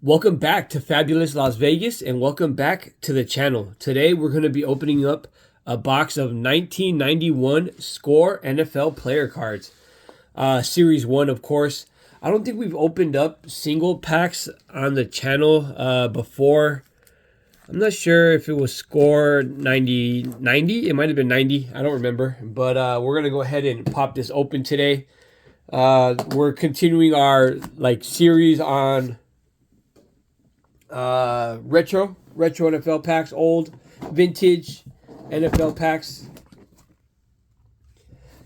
Welcome back to Fabulous Las Vegas and welcome back to the channel. Today we're going to be opening up a box of 1991 Score NFL player cards. Series 1, of course. I don't think we've opened up single packs on the channel before. I'm not sure if it was Score 90. It might have been 90. I don't remember. But we're going to go ahead and pop this open today. We're continuing our series on retro NFL packs, old vintage NFL packs.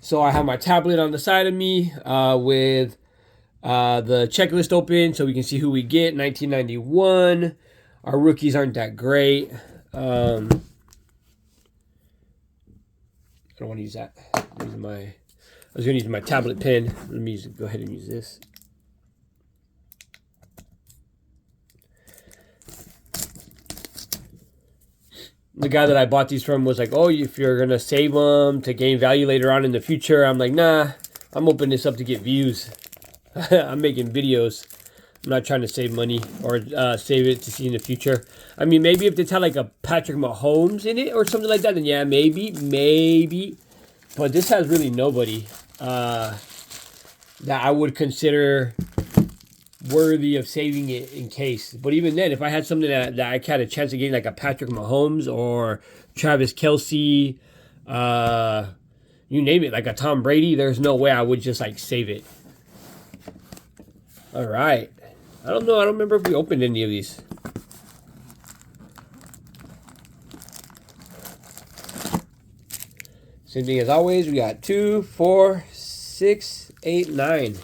So I have my tablet on the side of me with the checklist open so we can see who we get. 1991. Our rookies aren't that great. I don't want to use that. I was going to use my tablet pen. Let me go ahead and use this. The guy that I bought these from was like, oh, if you're going to save them to gain value later on in the future. I'm like, nah, I'm opening this up to get views. I'm making videos. I'm not trying to save money or save it to see in the future. I mean, maybe if it's had like a Patrick Mahomes in it or something like that, then yeah, maybe. But this has really nobody that I would consider worthy of saving it in case. But even then, if I had something that I had a chance of getting like a Patrick Mahomes or Travis Kelce, you name it, like a Tom Brady, there's no way I would just like save it. All right. I don't know. I don't remember if we opened any of these. Same thing as always. We got 2, 4, 6, 8, 9.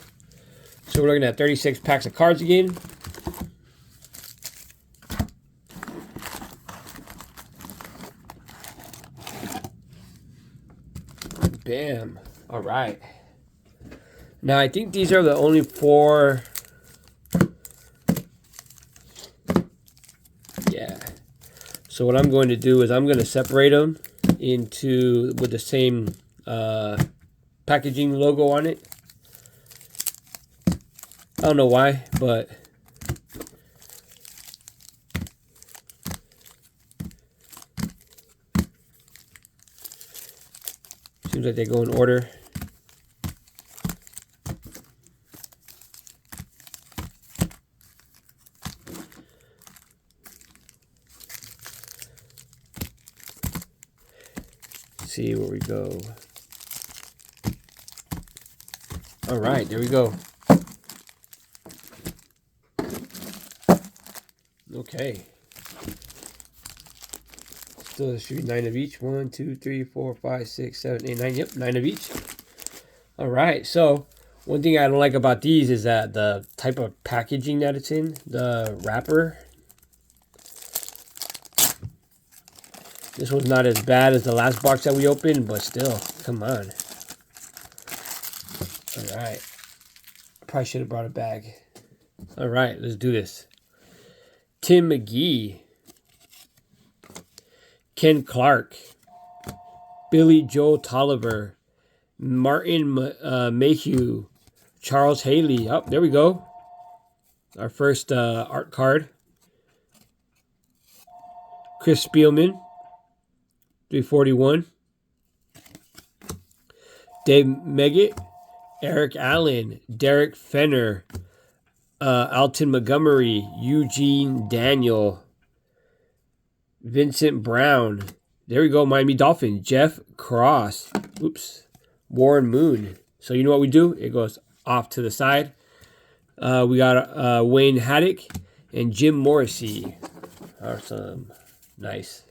So we're looking at 36 packs of cards again. Bam. All right. Now, I think these are the only 4. Yeah. So what I'm going to do is I'm going to separate them with the same packaging logo on it. I don't know why, but seems like they go in order. Let's see where we go. All right, there we go. Okay. Still should be 9 of each. 1, 2, 3, 4, 5, 6, 7, 8, 9. Yep, 9 of each. All right. So one thing I don't like about these is that the type of packaging that it's in, the wrapper. This one's not as bad as the last box that we opened, but still, come on. All right. Probably should have brought a bag. All right, let's do this. Tim McGee, Ken Clark, Billy Joe Tolliver, Martin Mayhew, Charles Haley. Oh, there we go. Our first art card. Chris Spielman, 341. Dave Meggett, Eric Allen, Derek Fenner, Alton Montgomery, Eugene Daniel, Vincent Brown. There we go, Miami Dolphins. Jeff Cross. Oops. Warren Moon. So you know what we do? It goes off to the side. We got Wayne Haddock and Jim Morrissey. Awesome. Nice.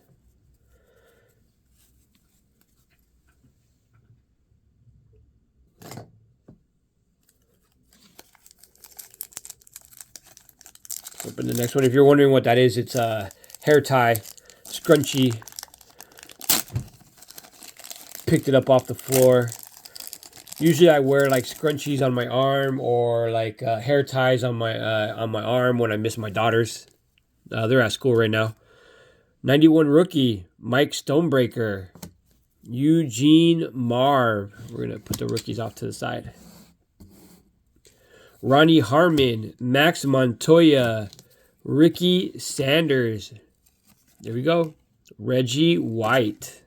Open the next one. If you're wondering what that is, it's a hair tie, scrunchie. Picked it up off the floor. Usually I wear like scrunchies on my arm or like hair ties on my arm when I miss my daughters. They're at school right now. 91 rookie, Mike Stonebreaker, Eugene Marv. We're going to put the rookies off to the side. Ronnie Harmon, Max Montoya, Ricky Sanders. There we go. Reggie White.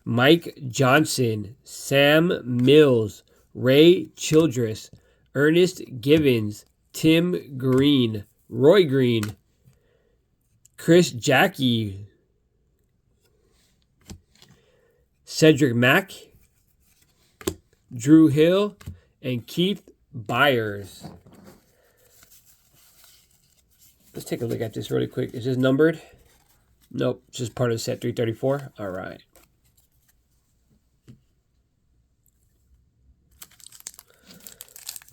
Mike Johnson. Sam Mills. Ray Childress. Ernest Givens. Tim Green. Roy Green. Chris Jackie. Cedric Mack. Drew Hill. And Keith Byers. Let's take a look at this really quick. Is this numbered? Nope, it's just part of the set 334. All right.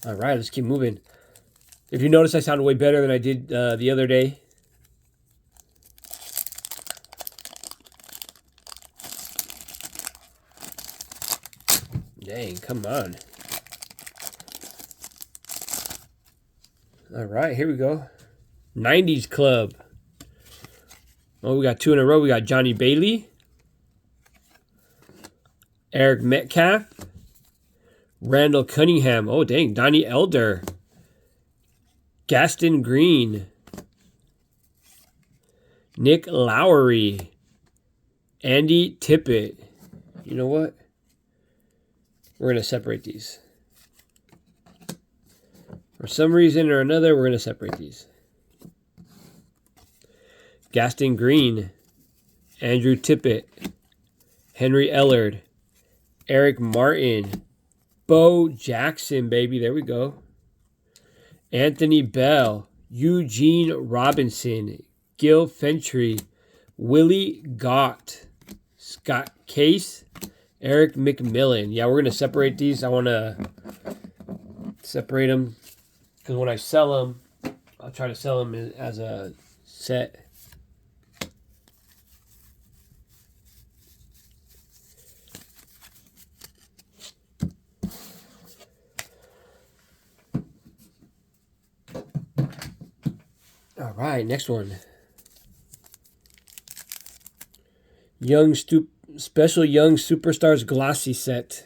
All right, let's keep moving. If you notice, I sounded way better than I did the other day. Dang, come on. All right, here we go. 90s Club. Oh, we got 2 in a row. We got Johnny Bailey. Eric Metcalf. Randall Cunningham. Oh, dang. Donnie Elder. Gaston Green. Nick Lowry. Andy Tippett. You know what? We're going to separate these. For some reason or another, we're going to separate these. Gaston Green, Andrew Tippett, Henry Ellard, Eric Martin, Bo Jackson, baby, there we go. Anthony Bell, Eugene Robinson, Gil Fentry, Willie Gott, Scott Case, Eric McMillan. Yeah, we're going to separate these. I want to separate them because when I sell them, I'll try to sell them as a set. All right, next one. Special Young Superstars Glossy set.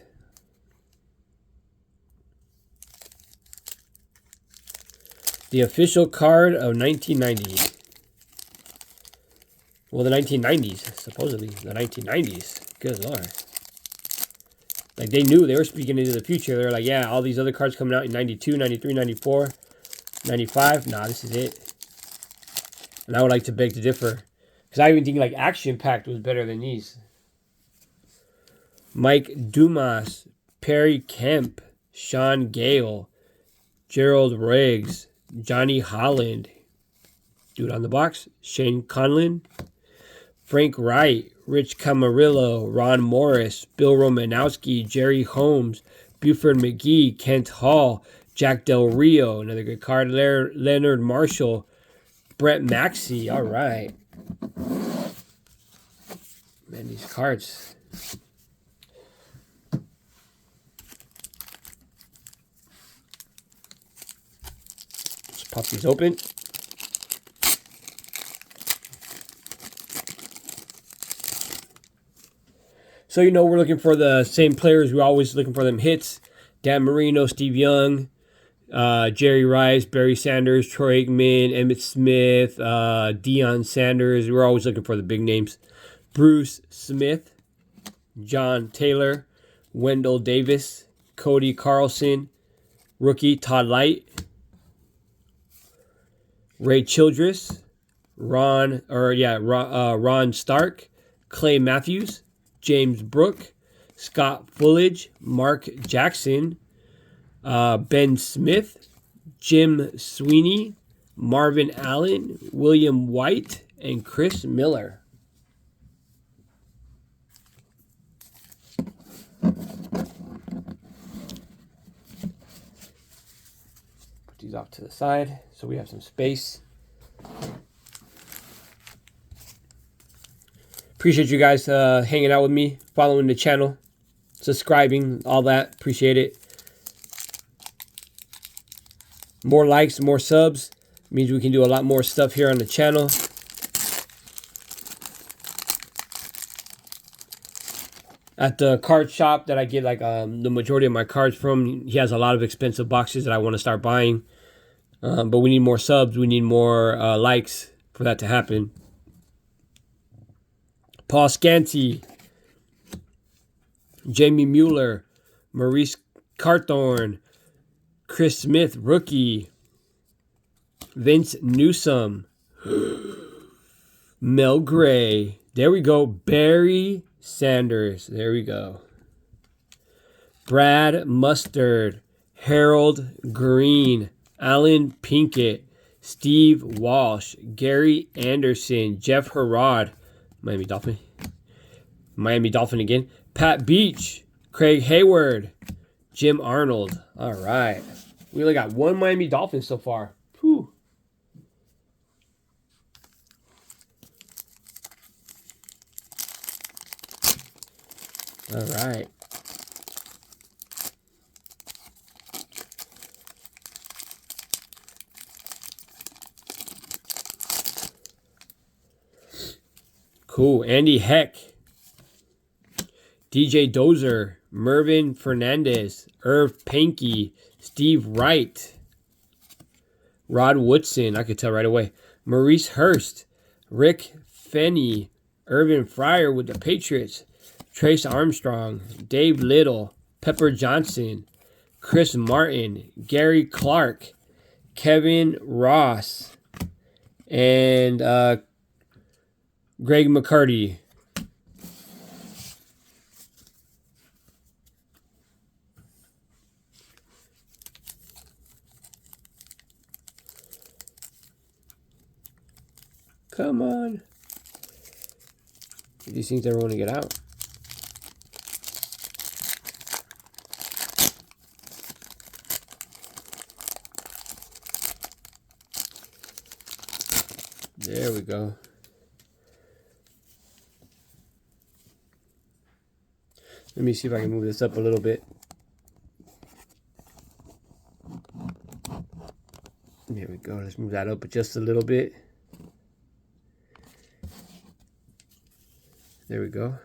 The official card of 1990. Well, the 1990s, supposedly. The 1990s. Good Lord. Like, they knew they were speaking into the future. They were like, yeah, all these other cards coming out in 92, 93, 94, 95. Nah, this is it. And I would like to beg to differ. Because I even think like Action Pact was better than these. Mike Dumas, Perry Kemp, Sean Gale, Gerald Riggs, Johnny Holland. Dude on the box. Shane Conlon. Frank Wright, Rich Camarillo, Ron Morris, Bill Romanowski, Jerry Holmes, Buford McGee, Kent Hall, Jack Del Rio, another good card. Leonard Marshall, Brett Maxey. All right. Man, these cards. Let's pop these open. So, you know, we're looking for the same players. We're always looking for them hits. Dan Marino, Steve Young, Jerry Rice, Barry Sanders, Troy Aikman, Emmitt Smith, Deion Sanders. We're always looking for the big names. Bruce Smith, John Taylor, Wendell Davis, Cody Carlson, rookie Todd Light, Ray Childress, Ron Stark, Clay Matthews, James Brooke, Scott Fullage, Mark Jackson, Ben Smith, Jim Sweeney, Marvin Allen, William White, and Chris Miller. Put these off to the side so we have some space. Appreciate you guys hanging out with me, following the channel, subscribing, all that. Appreciate it. More likes, more subs means we can do a lot more stuff here on the channel. At the card shop that I get like the majority of my cards from, he has a lot of expensive boxes that I want to start buying. But we need more subs. We need more likes for that to happen. Paul Scanty, Jamie Mueller, Maurice Carthorne, Chris Smith, rookie, Vince Newsom, Mel Gray. There we go. Barry Sanders. There we go. Brad Mustard, Harold Green, Alan Pinkett, Steve Walsh, Gary Anderson, Jeff Herrod, Miami Dolphin again, Pat Beach, Craig Hayward, Jim Arnold. All right. We only got one Miami Dolphin so far. Whew. All right. Cool. Andy Heck, DJ Dozer, Mervin Fernandez, Irv Pankey, Steve Wright, Rod Woodson, I could tell right away, Maurice Hurst, Rick Fenney, Irvin Fryer with the Patriots, Trace Armstrong, Dave Little, Pepper Johnson, Chris Martin, Gary Clark, Kevin Ross, and Greg McCarty. Come on. These things never want to get out. There we go. Let me see if I can move this up a little bit. There we go. Let's move that up just a little bit. There we go.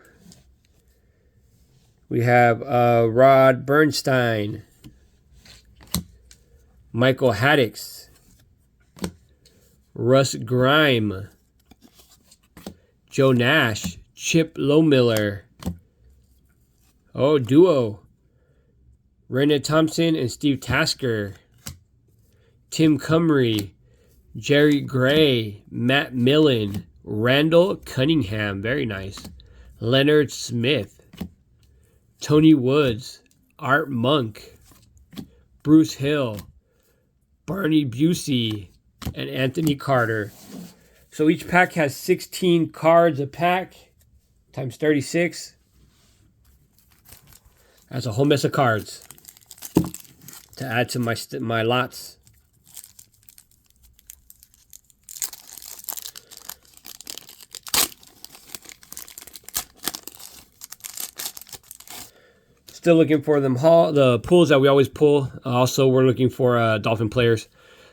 We have Rod Bernstein, Michael Haddix, Russ Grime, Joe Nash, Chip Lowmiller. Oh, duo. Renna Thompson and Steve Tasker. Tim Cumry, Jerry Gray, Matt Millen, Randall Cunningham, very nice. Leonard Smith, Tony Woods, Art Monk, Bruce Hill, Barney Busey, and Anthony Carter. So each pack has 16 cards a pack, times 36. That's a whole mess of cards to add to my lots. Still looking for the pulls that we always pull. Also, we're looking for Dolphin players.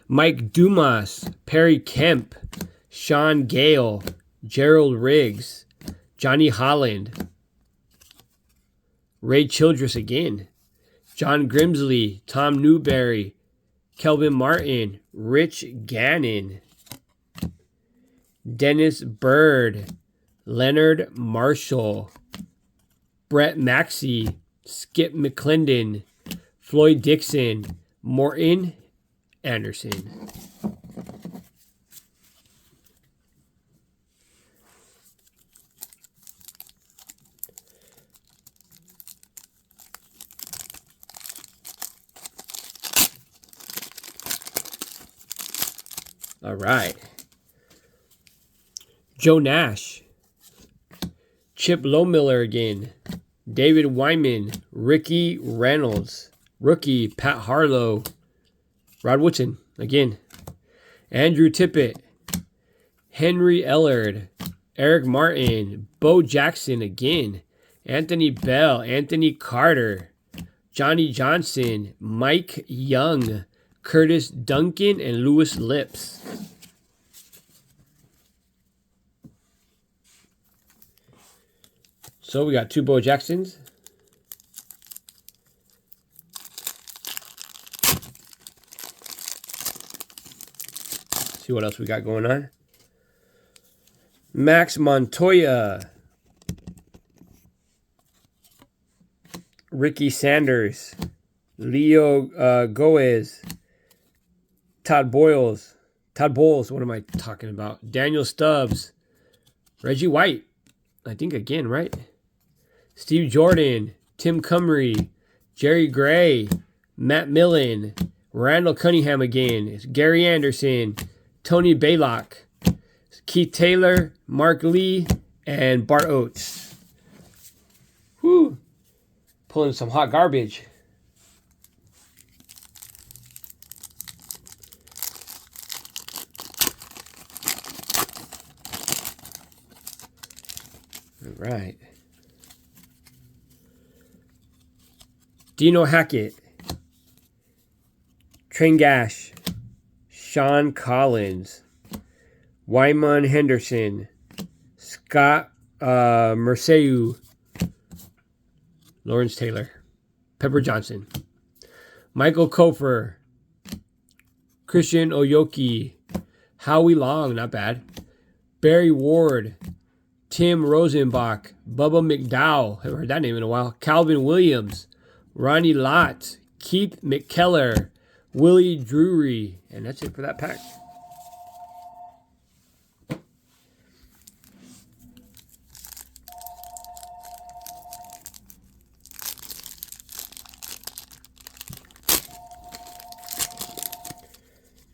Mike Dumas, Perry Kemp, Sean Gale, Gerald Riggs, Johnny Holland, Ray Childress again, John Grimsley, Tom Newberry, Kelvin Martin, Rich Gannon, Dennis Bird, Leonard Marshall, Brett Maxey, Skip McClendon, Floyd Dixon, Morton Anderson. All right. Joe Nash, Chip Lowmiller again, David Wyman, Ricky Reynolds, rookie Pat Harlow, Rod Woodson again, Andrew Tippett, Henry Ellard, Eric Martin, Bo Jackson again, Anthony Bell, Anthony Carter, Johnny Johnson, Mike Young, Curtis Duncan, and Lewis Lips. So we got two Bo Jacksons. See what else we got going on. Max Montoya. Ricky Sanders. Leo Goes. Todd Bowles, what am I talking about? Daniel Stubbs. Reggie White. I think again, right? Steve Jordan. Tim Cumry. Jerry Gray. Matt Millen. Randall Cunningham again. Gary Anderson. Tony Baylock. Keith Taylor. Mark Lee. And Bart Oates. Whew. Pulling some hot garbage. All right. Dino Hackett. Trengash. Sean Collins. Wyman Henderson. Scott Merceu. Lawrence Taylor. Pepper Johnson. Michael Kofer. Christian Oyoki. Howie Long, not bad. Barry Ward. Tim Rosenbach. Bubba McDowell. Haven't heard that name in a while. Calvin Williams. Ronnie Lott. Keith McKellar. Willie Drury. And that's it for that pack.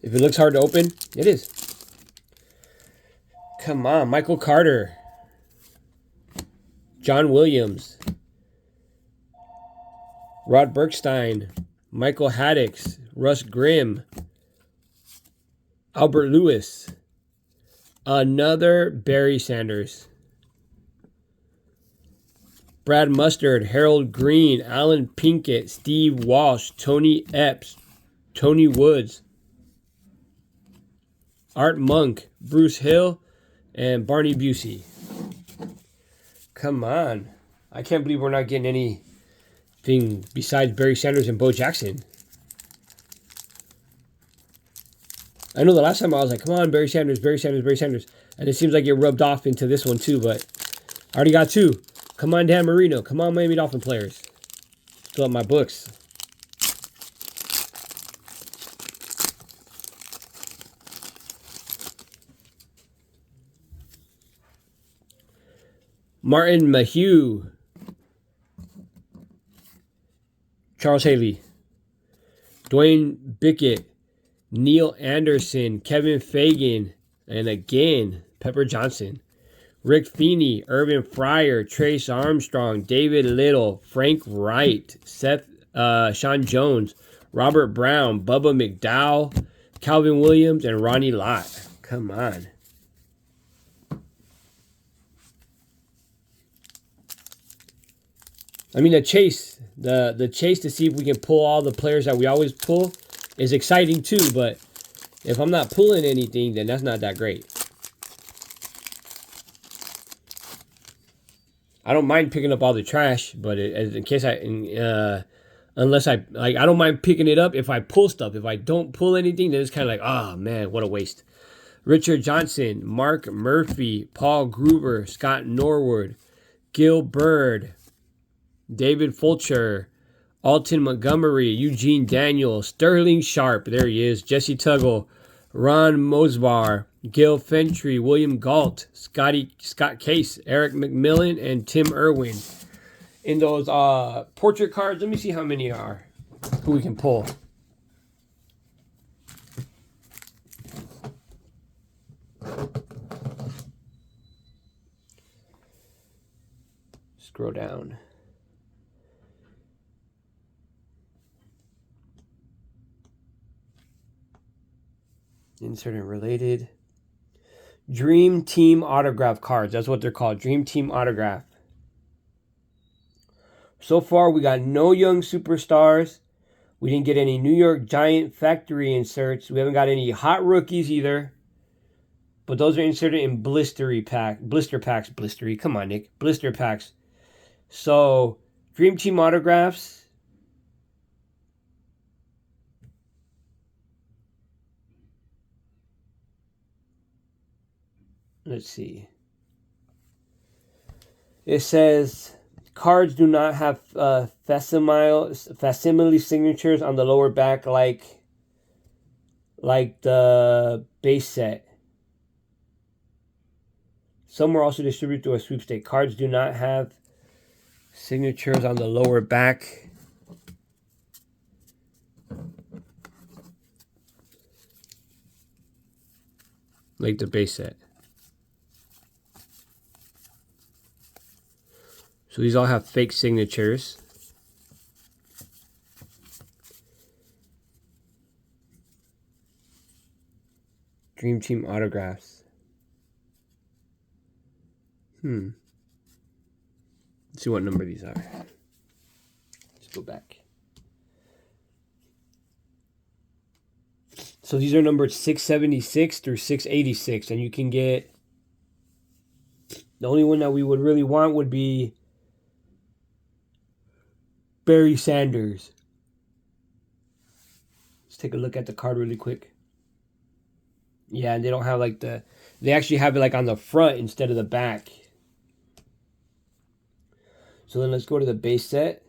If it looks hard to open, it is. Come on, Michael Carter. John Williams. Rod Bergstein. Michael Haddix. Russ Grimm. Albert Lewis. Another Barry Sanders. Brad Mustard. Harold Green. Alan Pinkett. Steve Walsh. Tony Epps. Tony Woods. Art Monk. Bruce Hill. And Barney Busey. Come on. I can't believe we're not getting anything besides Barry Sanders and Bo Jackson. I know the last time I was like, come on, Barry Sanders, Barry Sanders, Barry Sanders. And it seems like it rubbed off into this one too, but I already got two. Come on, Dan Marino. Come on, Miami Dolphin players. Fill up my books. Martin Mayhew. Charles Haley. Dwayne Bickett. Neil Anderson. Kevin Fagan. And again, Pepper Johnson. Rick Feeney. Irvin Fryer. Trace Armstrong. David Little. Frank Wright. Sean Jones. Robert Brown. Bubba McDowell. Calvin Williams. And Ronnie Lott. Come on. I mean, the chase to see if we can pull all the players that we always pull is exciting too, but if I'm not pulling anything, then that's not that great. I don't mind picking up all the trash, but unless I don't mind picking it up if I pull stuff. If I don't pull anything, then it's kind of like, oh man, what a waste. Richard Johnson, Mark Murphy, Paul Gruber, Scott Norwood, Gil Bird, David Fulcher, Alton Montgomery, Eugene Daniel, Sterling Sharp, there he is, Jesse Tuggle, Ron Mosbar, Gil Fentry, William Galt, Scott Case, Eric McMillan, and Tim Irwin. In those portrait cards, let me see how many are, who we can pull. Scroll down. Insert and related. Dream Team Autograph cards. That's what they're called. Dream Team Autograph. So far, we got no young superstars. We didn't get any New York Giant factory inserts. We haven't got any hot rookies either. But those are inserted in blister packs. Come on, Nick. Blister packs. So, Dream Team Autographs. let's see. It says cards do not have facsimile signatures on the lower back like the base set. Some were also distributed through a sweepstake. Cards do not have signatures on the lower back. Like the base set. So these all have fake signatures. Dream Team autographs. Let's see what number these are. Let's go back. So these are numbered 676 through 686, and you can get, the only one that we would really want would be Barry Sanders. Let's take a look at the card really quick. Yeah, and they don't have like they actually have it like on the front instead of the back. So then let's go to the base set.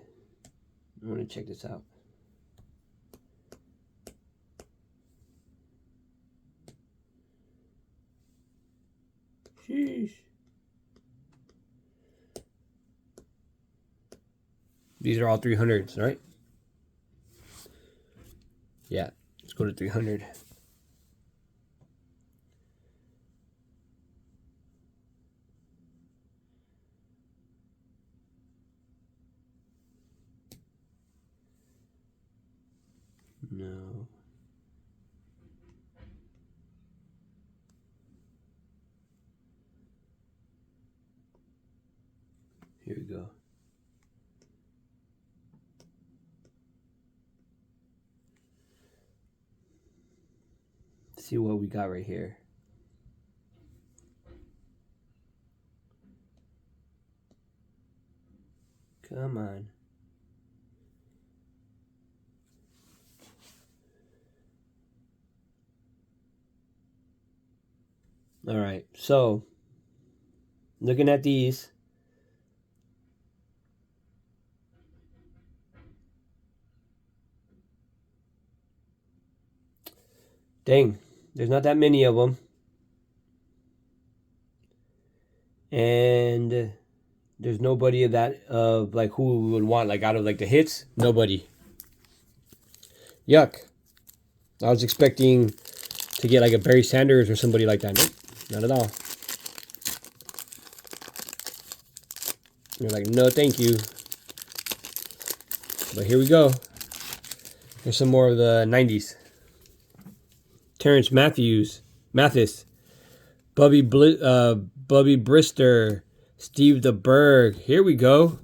I want to check this out. Sheesh. These are all 300s, right? Yeah, let's go to 300. No. Here we go. Let's see what we got right here. Come on. All right, so looking at these, dang, there's not that many of them, and there's nobody of that of like who we would want like out of like the hits. Nobody. Yuck. I was expecting to get like a Barry Sanders or somebody like that. Nope. Not at all. You're like, no, thank you. But here we go. Here's some more of the 90s. Terrence Mathis, Bubby Brister, Steve the Berg. Here we go.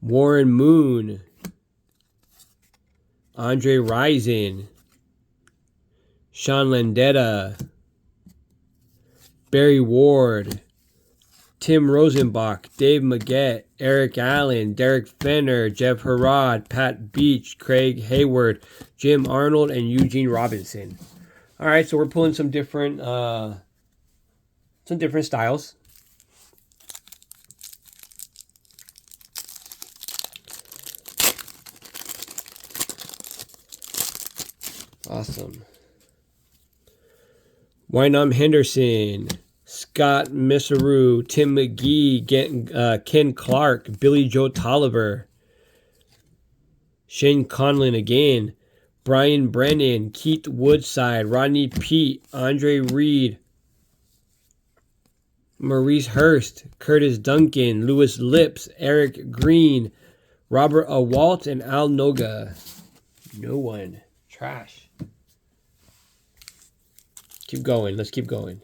Warren Moon, Andre Rison, Sean Landeta, Barry Ward, Tim Rosenbach, Dave Maggette, Eric Allen, Derek Fenner, Jeff Herrod, Pat Beach, Craig Hayward, Jim Arnold, and Eugene Robinson. All right, so we're pulling some different styles. Awesome. Wynam Henderson, Scott Misseru, Tim McGee, Ken Clark, Billy Joe Tolliver, Shane Conlon again, Brian Brennan, Keith Woodside, Rodney Peete, Andre Reed, Maurice Hurst, Curtis Duncan, Lewis Lips, Eric Green, Robert Awalt, and Al Noga. No one. Trash. Keep going. Let's keep going.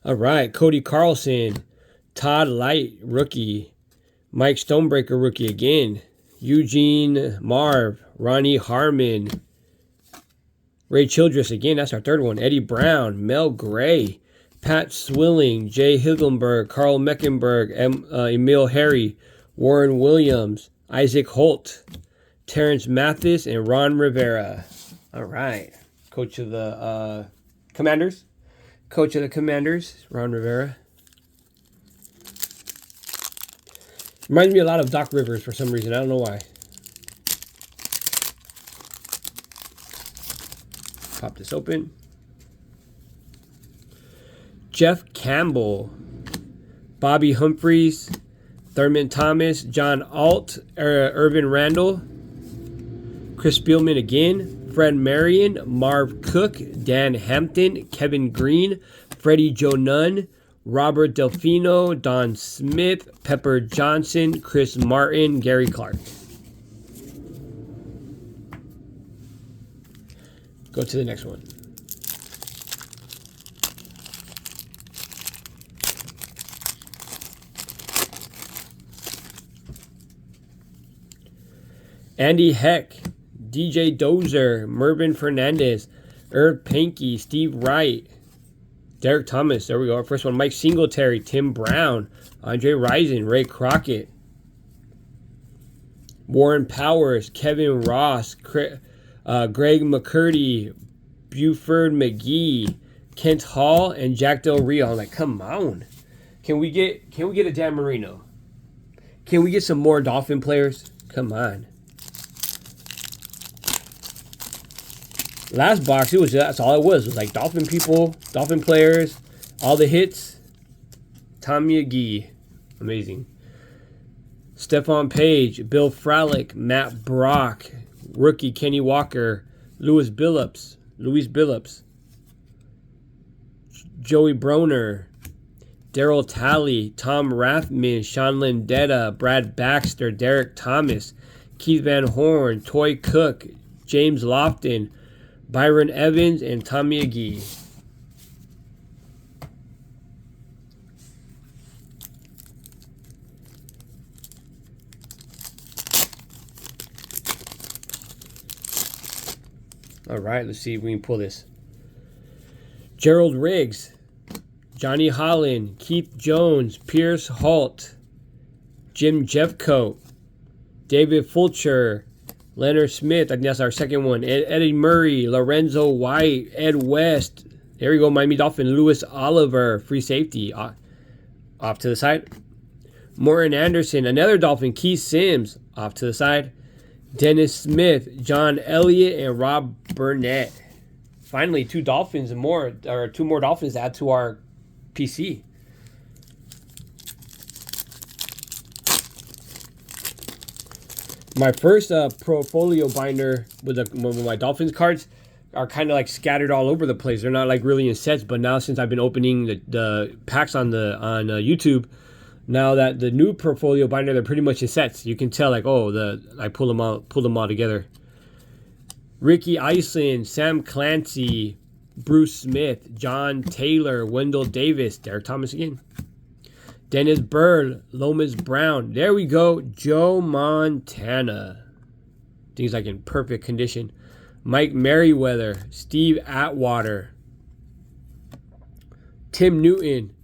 All right. Cody Carlson, Todd Light, rookie. Mike Stonebreaker, rookie again. Eugene Marv, Ronnie Harmon, Ray Childress again. That's our third one. Eddie Brown, Mel Gray, Pat Swilling, Jay Hilgenberg, Carl Meckenberg, Emil Harry, Warren Williams, Isaac Holt, Terrence Mathis, and Ron Rivera. All right. Coach of the Commanders. Coach of the Commanders, Ron Rivera. Reminds me a lot of Doc Rivers for some reason. I don't know why. Pop this open. Jeff Campbell, Bobby Humphries, Thurman Thomas, John Alt, Irvin Randall, Chris Spielman again, Fred Marion, Marv Cook, Dan Hampton, Kevin Green, Freddie Joe Nunn, Robert Delfino, Don Smith, Pepper Johnson, Chris Martin, Gary Clark. Go to the next one. Andy Heck, DJ Dozer, Mervin Fernandez, Irv Pankey, Steve Wright, Derek Thomas. There we go. Our first one. Mike Singletary, Tim Brown, Andre Rison, Ray Crockett, Warren Powers, Kevin Ross, Greg McCurdy, Buford McGee, Kent Hall, and Jack Del Rio. I'm like, come on. Can we get a Dan Marino? Can we get some more Dolphin players? Come on. Last box, that's all it was. It was like Dolphin people, Dolphin players, all the hits. Tommy McGee, amazing. Stephon Page, Bill Fralick, Matt Brock, rookie Kenny Walker, Louis Billups, Joey Broner, Daryl Talley, Tom Rathman, Sean Lindetta, Brad Baxter, Derek Thomas, Keith Van Horn, Toy Cook, James Lofton, Byron Evans, and Tommy McGee. All right, let's see if we can pull this. Gerald Riggs, Johnny Holland, Keith Jones, Pierce Halt, Jim Jeffcoat, David Fulcher, Leonard Smith, I think that's our second one. Eddie Murray, Lorenzo White, Ed West. There we go, Miami Dolphin. Lewis Oliver, free safety. Off to the side. Morton Anderson, another Dolphin. Keith Sims, off to the side. Dennis Smith, John Elliott, and Rob Burnett. Finally, two more Dolphins to add to our PC. My first portfolio binder with my Dolphins cards are kind of like scattered all over the place. They're not like really in sets, but now since I've been opening the packs on YouTube, now that the new portfolio binder, they're pretty much in sets. You can tell like, oh, I pulled them all together. Ricky Iceland, Sam Clancy, Bruce Smith, John Taylor, Wendell Davis, Derek Thomas again. Dennis Byrd, Lomas Brown. There we go. Joe Montana. I think he's like in perfect condition. Mike Merriweather, Steve Atwater, Tim Newton,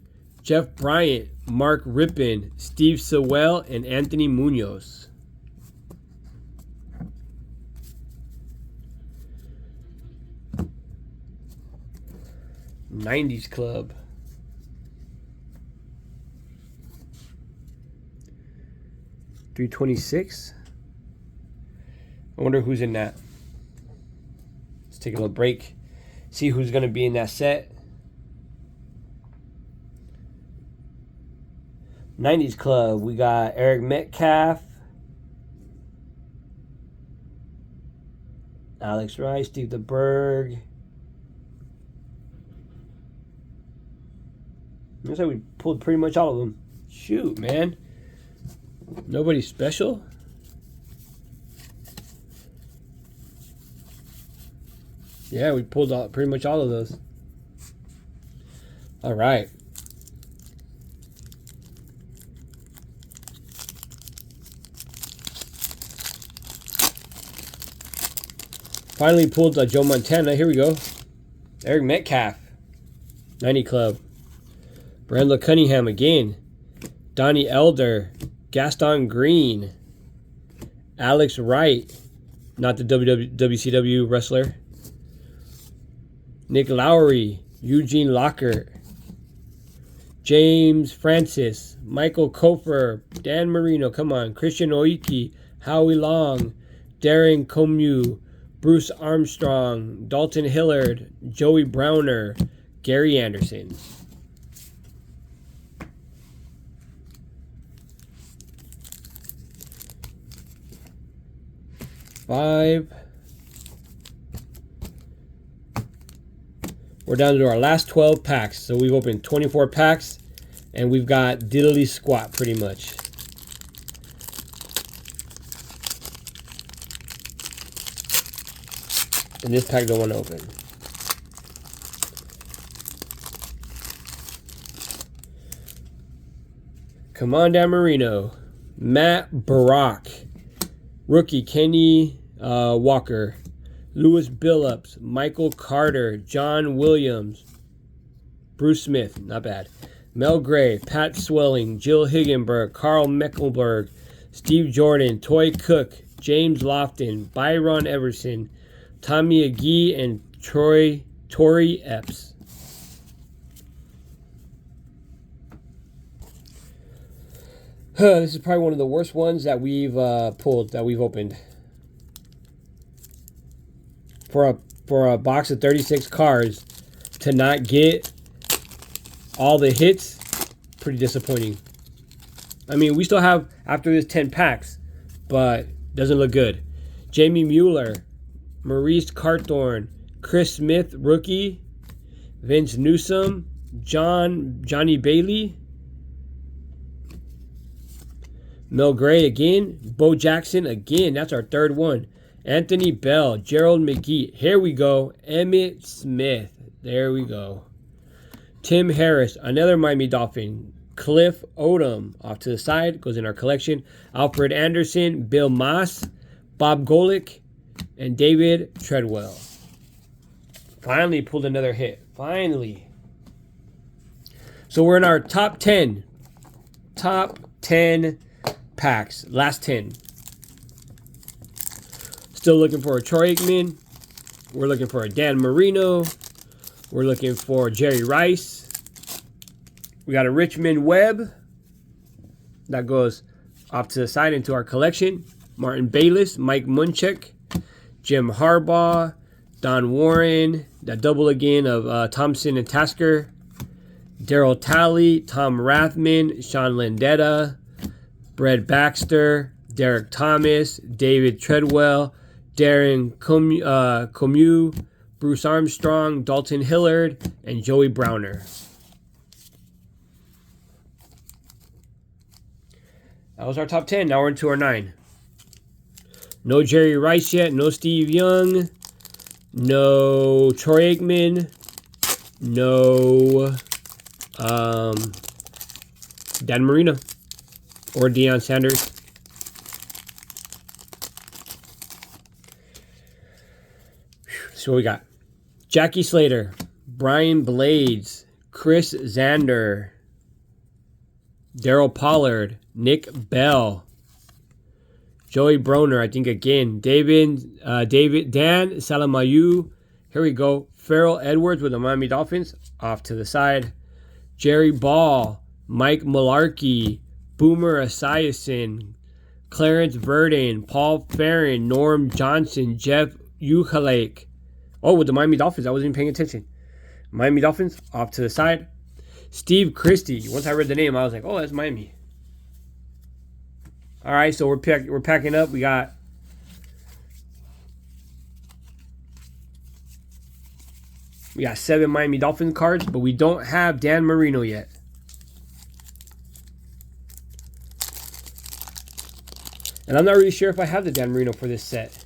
Jeff Bryant, Mark Rippon, Steve Sewell, and Anthony Munoz. '90s Club. $326. I wonder who's in that. Let's take a little break. See who's going to be in that set. '90s Club. We got Eric Metcalf, Alex Rice, Steve DeBerg. Looks like we pulled pretty much all of them. Shoot, man. Nobody special? Yeah, we pulled pretty much all of those. All right. Finally pulled Joe Montana. Here we go. Eric Metcalf. 90 Club. Randall Cunningham again. Donnie Elder. Gaston Green. Alex Wright. not the WCW wrestler. Nick Lowry, Eugene Lockhart, James Francis, Michael Kofer, Dan Marino, come on, Christian Oiki, Howie Long, Darren Comeau, Bruce Armstrong, Dalton Hillard, Joey Browner, Gary Anderson. Five. We're down to our last 12 packs. So we've opened 24 packs and we've got diddly squat pretty much. And this pack don't want to open. Come on, Dan Marino. Matt Barak. Rookie Kenny Walker. Lewis Billups, Michael Carter, John Williams, Bruce Smith, not bad. Mel Gray, Pat Swelling, Jill Higgenberg, Carl Mecklenburg, Steve Jordan, Toy Cook, James Lofton, Byron Everson, Tommy Agee, and Tory Epps. This is probably one of the worst ones that we've pulled, that we've opened. For a box of 36 cards, to not get all the hits, pretty disappointing. I mean, we still have, after this, 10 packs, but doesn't look good. Jamie Mueller, Maurice Carthorne, Chris Smith, rookie, Vince Newsom, Johnny Bailey, Mel Gray again, Bo Jackson again, that's our third one. Anthony Bell, Gerald McGee, here we go. Emmett Smith, there we go. Tim Harris, another Miami Dolphin. Cliff Odom, off to the side, goes in our collection. Alfred Anderson, Bill Moss, Bob Golick, and David Treadwell. Finally pulled another hit, finally. So we're in our top 10 packs, last 10. Still looking for a Troy Aikman. We're looking for a Dan Marino. We're looking for Jerry Rice. We got a Richmond Webb. That goes off to the side into our collection. Martin Bayless, Mike Munchak, Jim Harbaugh, Don Warren. That double again of Thompson and Tasker. Daryl Talley, Tom Rathman, Sean Landetta, Brett Baxter, Derek Thomas, David Treadwell, Darren Comeau, Bruce Armstrong, Dalton Hillard, and Joey Browner. That was our top 10. Now we're into our 9. No Jerry Rice yet. No Steve Young. No Troy Aikman. No Dan Marino or Deion Sanders. So what we got? Jackie Slater, Brian Blades, Chris Zander, Daryl Pollard, Nick Bell, Joey Broner, I think again, Dan Salamayu. Here we go. Farrell Edwards with the Miami Dolphins, off to the side. Jerry Ball, Mike Mularkey, Boomer Esiason, Clarence Verdon, Paul Farron, Norm Johnson, Jeff Uchalake. Oh, with the Miami Dolphins, I wasn't even paying attention. Miami Dolphins, off to the side. Steve Christie. Once I read the name, I was like, oh, that's Miami. All right, so we're packing up. We got We got 7 Miami Dolphins cards, but we don't have Dan Marino yet. And I'm not really sure if I have the Dan Marino for this set.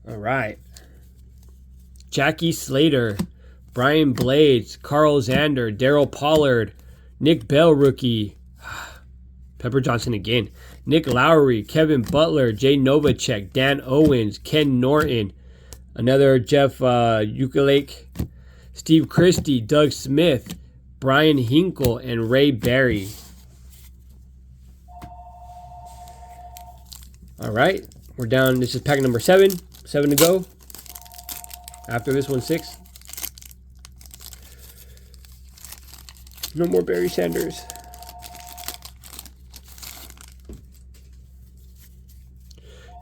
All right. Jackie Slater, Brian Blades, Carl Zander, Daryl Pollard, Nick Bell rookie, Pepper Johnson again, Nick Lowry, Kevin Butler, Jay Novacek, Dan Owens, Ken Norton, another Jeff Uchalake, Steve Christie, Doug Smith, Brian Hinkle, and Ray Berry. All right, we're down. This is pack number 7. 7 to go. After this one, 6. No more Barry Sanders.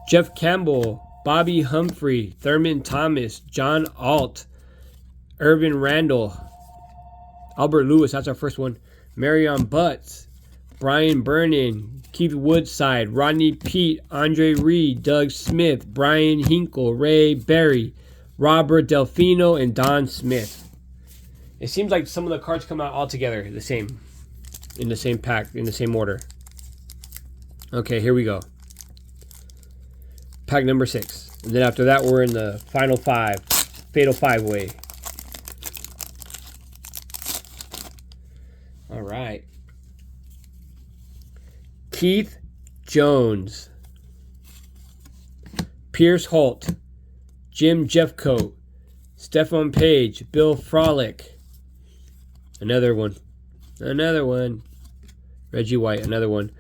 Jeff Campbell, Bobby Humphrey, Thurman Thomas, John Alt, Irvin Randall, Albert Lewis, that's our first one. Marion Butts, Brian Vernon, Keith Woodside, Rodney Pete, Andre Reed, Doug Smith, Brian Hinkle, Ray Berry, Robert Delfino, and Don Smith. It seems like some of the cards come out all together the same, in the same pack, in the same order. Okay, here we go. Pack number 6. And then after that, we're in the final 5, Fatal 5-way. All right. Keith Jones, Pierce Holt, Jim Jeffcoat, Stephon Page, Bill Frolic, another one, Reggie White, another one,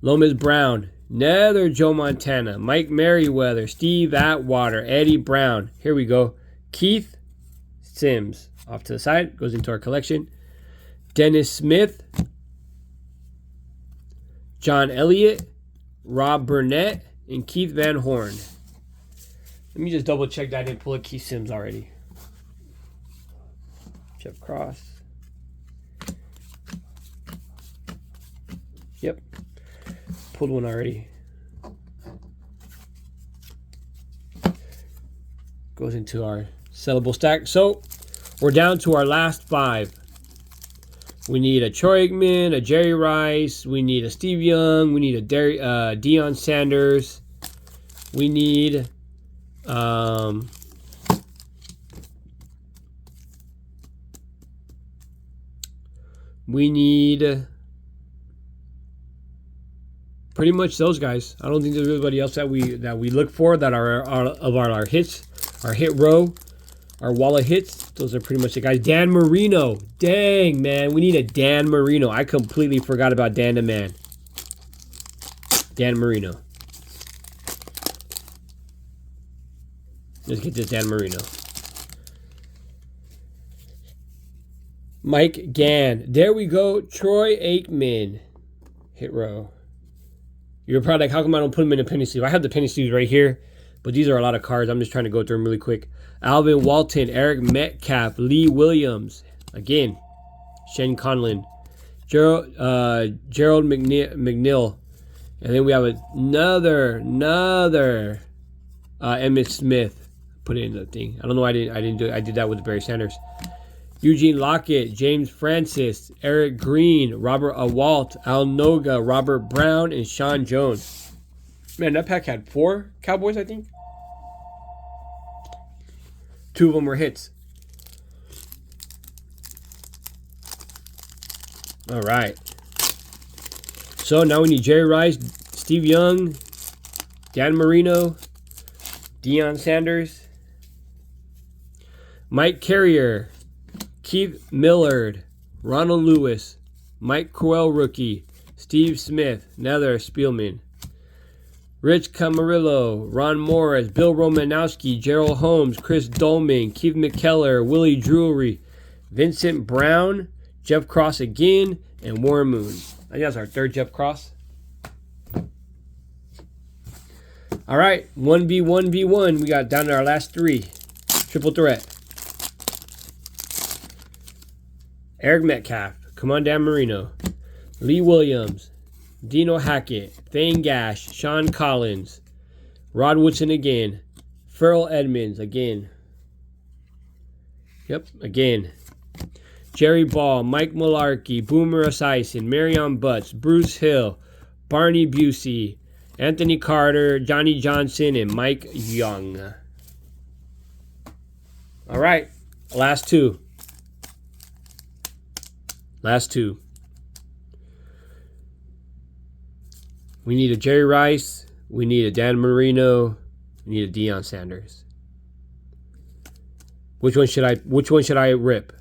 Lomas Brown, another Joe Montana, Mike Merriweather, Steve Atwater, Eddie Brown. Here we go. Keith Sims, off to the side, goes into our collection. Dennis Smith, John Elliott, Rob Burnett, and Keith Van Horn. Let me just double check that I didn't pull a Keith Sims already. Jeff Cross. Yep. Pulled one already. Goes into our sellable stack. So we're down to our last 5. We need a Troy Aikman, a Jerry Rice. We need a Steve Young. We need a Deion Sanders. We need pretty much those guys. I don't think there's anybody else that we look for that are our hits, our hit row, our wall of hits. Those are pretty much the guys. Dan Marino. Dang, man. We need a Dan Marino. I completely forgot about Dan the Man. Dan Marino. Let's get this Dan Marino. Mike Gann. There we go. Troy Aikman. Hit row. You're probably like, how come I don't put them in a penny sleeve? I have the penny sleeves right here, but these are a lot of cards. I'm just trying to go through them really quick. Alvin Walton, Eric Metcalf, Lee Williams. Again, Shane Conlon. Gerald McNeil. And then we have another Emmitt Smith. Put it in the thing. I don't know why I didn't do it. I did that with Barry Sanders. Eugene Lockett, James Francis, Eric Green, Robert Awalt, Al Noga, Robert Brown, and Sean Jones. Man, that pack had 4 Cowboys, I think. 2 of them were hits. All right. So now we need Jerry Rice, Steve Young, Dan Marino, Deion Sanders, Mike Carrier, Keith Millard, Ronald Lewis, Mike Crowell rookie, Steve Smith, another Spielman, Rich Camarillo, Ron Morris, Bill Romanowski, Gerald Holmes, Chris Dolman, Keith McKellar, Willie Drury, Vincent Brown, Jeff Cross again, and Warren Moon. I think that's our 3rd Jeff Cross. All right, 1v1v1. We got down to our last 3. Triple threat. Eric Metcalf, come on, Dan Marino, Lee Williams, Dino Hackett, Thane Gash, Sean Collins, Rod Woodson again, Ferrell Edmonds again. Yep, again. Jerry Ball, Mike Mularkey, Boomer Esiason, Marion Butts, Bruce Hill, Barney Busey, Anthony Carter, Johnny Johnson, and Mike Young. All right, last 2. Last 2. We need a Jerry Rice. We need a Dan Marino. We need a Deion Sanders. Which one should I rip?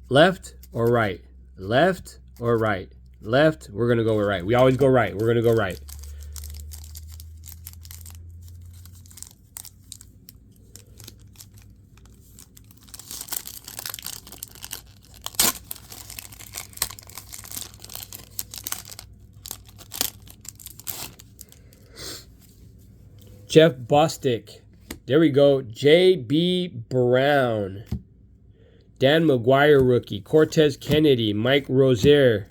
Left or right? Left or right? Left. We're gonna go with right. We always go right. We're gonna go right. Jeff Bostic. There we go. J.B. Brown. Dan McGuire rookie. Cortez Kennedy. Mike Rozier.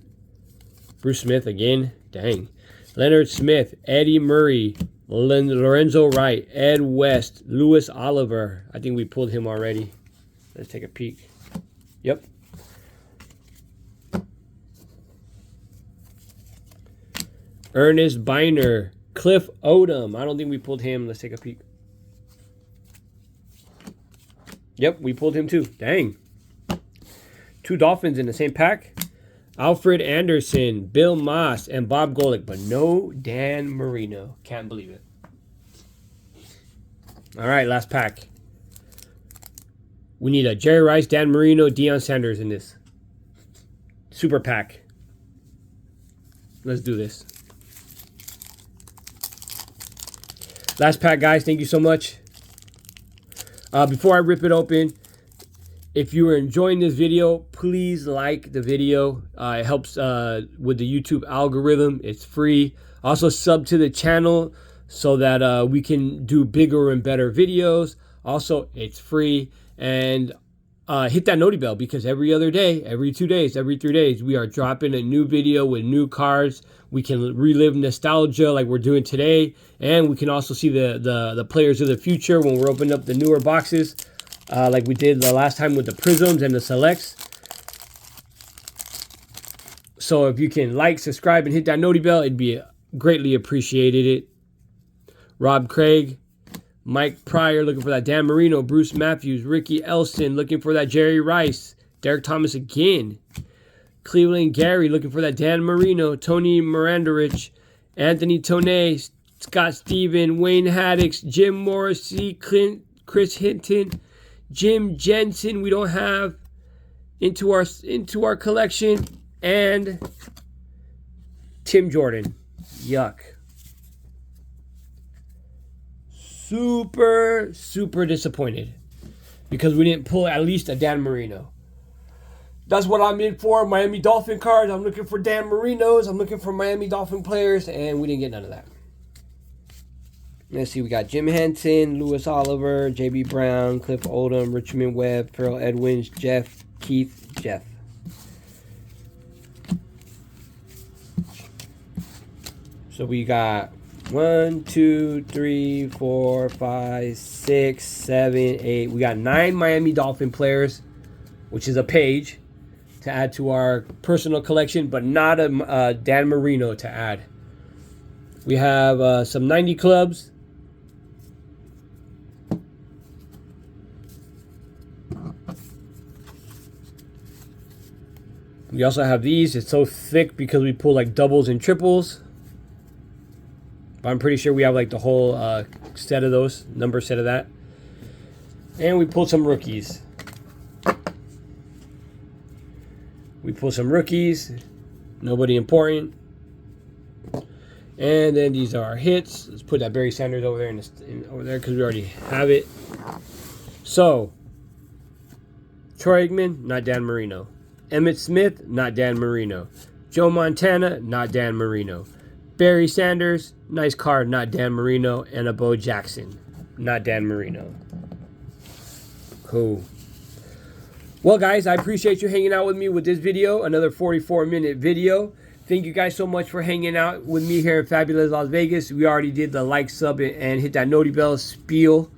Bruce Smith again. Dang. Leonard Smith. Eddie Murray. Lorenzo Wright. Ed West. Louis Oliver. I think we pulled him already. Let's take a peek. Yep. Ernest Biner. Cliff Odom. I don't think we pulled him. Let's take a peek. Yep, we pulled him too. Dang. 2 Dolphins in the same pack. Alfred Anderson, Bill Moss, and Bob Golick, but no Dan Marino. Can't believe it. All right, last pack. We need a Jerry Rice, Dan Marino, Deion Sanders in this super pack. Let's do this. Last pack, guys. Thank you so much. Before I rip it open, if you are enjoying this video, please like the video. It helps with the YouTube algorithm. It's free. Also, sub to the channel so that we can do bigger and better videos. Also, it's free. And hit that noti bell, because every other day, every 2 days, every 3 days, we are dropping a new video with new cards. We can relive nostalgia like we're doing today, and we can also see the players of the future when we're opening up the newer boxes, like we did the last time with the Prisms and the Selects. So if you can like, subscribe, and hit that noti bell, it'd be greatly appreciated. Rob Craig, Mike Pryor looking for that Dan Marino, Bruce Matthews, Ricky Elson looking for that Jerry Rice, Derek Thomas again, Cleveland Gary looking for that Dan Marino, Tony Mirandarich, Anthony Toney, Scott Steven, Wayne Haddix, Jim Morrissey, Chris Hinton, Jim Jensen we don't have into our collection, and Tim Jordan. Yuck. Super disappointed because we didn't pull at least a Dan Marino. That's what I'm in for. Miami Dolphin cards. I'm looking for Dan Marinos. I'm looking for Miami Dolphin players, and we didn't get none of that. Let's see. We got Jim Henson, Louis Oliver, J.B. Brown, Cliff Odom, Richmond Webb, Pearl Edwins, Jeff, Keith, Jeff. So we got 1, 2, 3, 4, 5, 6, 7, 8. We got 9 Miami Dolphin players, which is a page to add to our personal collection, but not a Dan Marino to add. We have some 90 clubs. We also have these. It's so thick because we pull like doubles and triples. But I'm pretty sure we have like the whole set of those, number set of that. And we pulled some rookies. Nobody important. And then these are our hits. Let's put that Barry Sanders over there over there because we already have it. So, Troy Aikman, not Dan Marino. Emmitt Smith, not Dan Marino. Joe Montana, not Dan Marino. Barry Sanders, nice card, not Dan Marino. And a Bo Jackson, not Dan Marino. Cool. Well, guys, I appreciate you hanging out with me with this video, another 44-minute video. Thank you guys so much for hanging out with me here in fabulous Las Vegas. We already did the like, sub, and hit that noti bell spiel.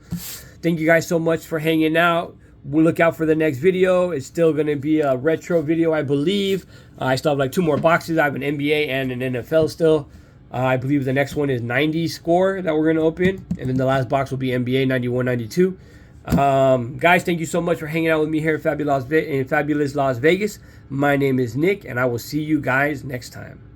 Thank you guys so much for hanging out. We'll look out for the next video. It's still going to be a retro video, I believe. I still have like 2 more boxes. I have an NBA and an NFL still. I believe the next one is 90 score that we're going to open. And then the last box will be NBA 91-92. Guys, thank you so much for hanging out with me here in fabulous Las Vegas. My name is Nick, and I will see you guys next time.